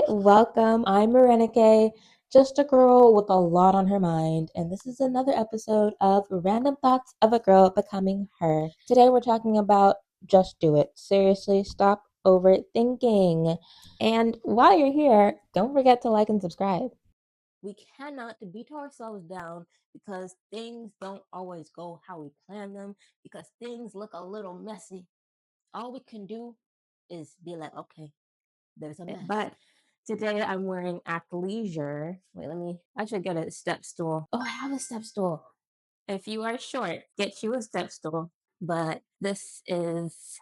Hi, welcome. I'm Marenike, just a girl with a lot on her mind, and this is another episode of Random Thoughts of a Girl Becoming Her. Today we're talking about just do it. Seriously, stop overthinking. And while you're here, don't forget to like and subscribe. We cannot beat ourselves down because things don't always go how we plan them, because things look a little messy. All we can do is be like, okay, there's a mess. But today I'm wearing athleisure. Wait, I should get a step stool. Oh, I have a step stool. If you are short, get you a step stool. But this is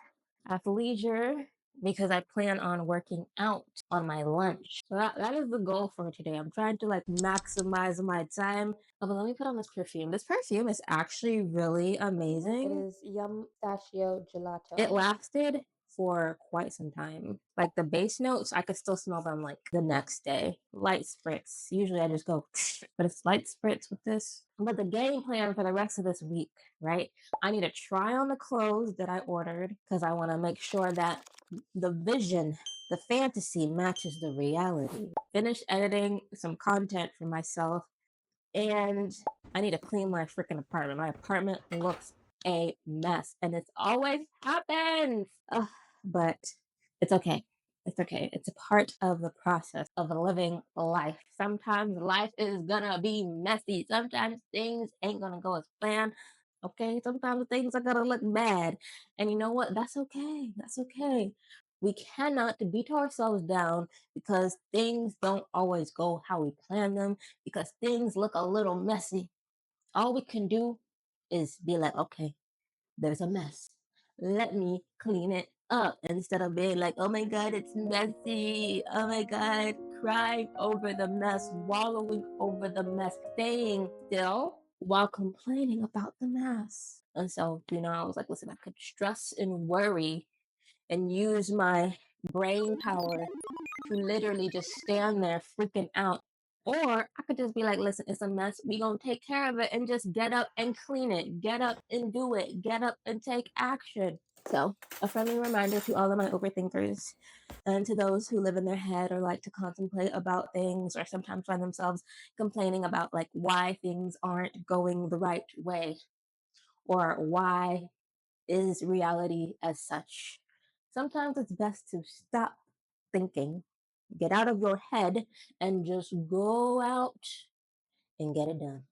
athleisure because I plan on working out on my lunch. So that is the goal for today. I'm trying to maximize my time. Oh, but let me put on this perfume. This perfume is actually really amazing. It is Yum Pistachio Gelato. It lasted for quite some time. Like the base notes, I could still smell them like the next day. Light spritz. Usually I just go, but it's light spritz with this. But the game plan for the rest of this week, right? I need to try on the clothes that I ordered because I want to make sure that the vision, the fantasy matches the reality. Finish editing some content for myself, and I need to clean my freaking apartment. My apartment looks a mess, and it's always happens. Ugh, but it's okay. It's okay. It's a part of the process of living life. Sometimes life is gonna be messy. Sometimes things ain't gonna go as planned. Okay, sometimes things are gonna look bad. And you know what? That's okay. That's okay. We cannot beat ourselves down because things don't always go how we plan them, because things look a little messy. All we can do is be like, okay, there's a mess. Let me clean it up instead of being like, oh my God, it's messy. Oh my God, crying over the mess, wallowing over the mess, staying still while complaining about the mess. And so, I was like, listen, I could stress and worry and use my brain power to literally just stand there freaking out. Or I could just be like, listen, it's a mess. We gonna take care of it and just get up and clean it. Get up and do it. Get up and take action. So, a friendly reminder to all of my overthinkers and to those who live in their head or like to contemplate about things or sometimes find themselves complaining about like why things aren't going the right way or why is reality as such. Sometimes it's best to stop thinking, get out of your head, and just go out and get it done.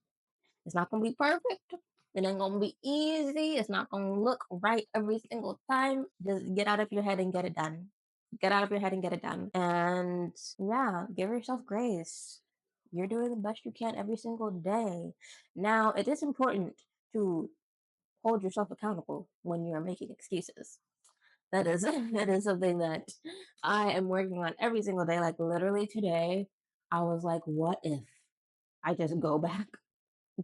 It's not going to be perfect. It ain't going to be easy. It's not going to look right every single time. Just get out of your head and get it done. Get out of your head and get it done. And yeah, give yourself grace. You're doing the best you can every single day. Now, it is important to hold yourself accountable when you're making excuses. That is that is something that I am working on every single day. Like literally today, I was like, what if I just go back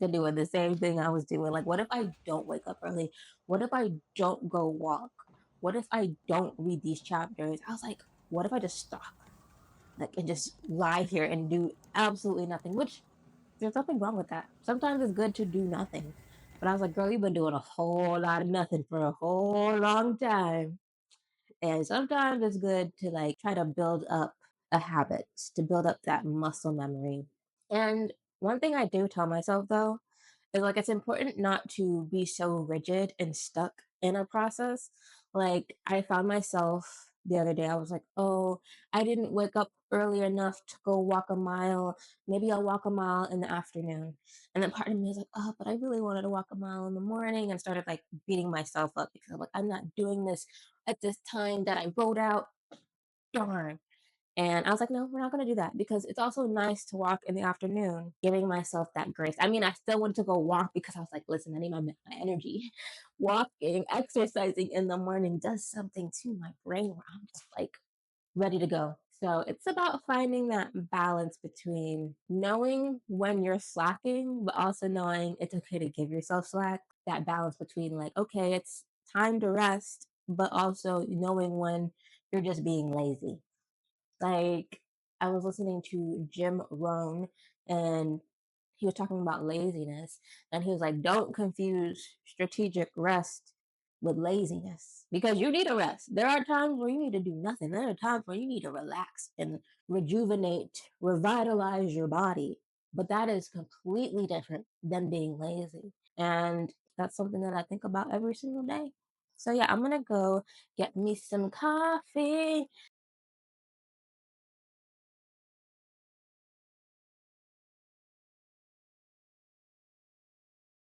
to doing the same thing I was doing? Like, what if I don't wake up early? What if I don't go walk? What if I don't read these chapters? I was like, what if I just stop? Like and just lie here and do absolutely nothing, which there's nothing wrong with that. Sometimes it's good to do nothing. But I was like, girl, you've been doing a whole lot of nothing for a whole long time. And sometimes it's good to like try to build up a habit, to build up that muscle memory. And one thing I do tell myself though is like it's important not to be so rigid and stuck in a process. Like I found myself the other day, I was like, oh, I didn't wake up early enough to go walk a mile. Maybe I'll walk a mile in the afternoon. And then part of me was like, oh, but I really wanted to walk a mile in the morning, and started like beating myself up because I'm like, I'm not doing this at this time that I wrote out. Darn. And I was like, no, we're not going to do that because it's also nice to walk in the afternoon, giving myself that grace. I mean, I still wanted to go walk because I was like, listen, I need my energy. Walking, exercising in the morning does something to my brain where I'm just like ready to go. So it's about finding that balance between knowing when you're slacking, but also knowing it's okay to give yourself slack. That balance between like, okay, it's time to rest, but also knowing when you're just being lazy. Like I was listening to Jim Rohn, and he was talking about laziness, and he was like, don't confuse strategic rest with laziness because you need a rest. There are times where you need to do nothing. There are times where you need to relax and rejuvenate, revitalize your body. But that is completely different than being lazy. And that's something that I think about every single day. So, yeah, I'm going to go get me some coffee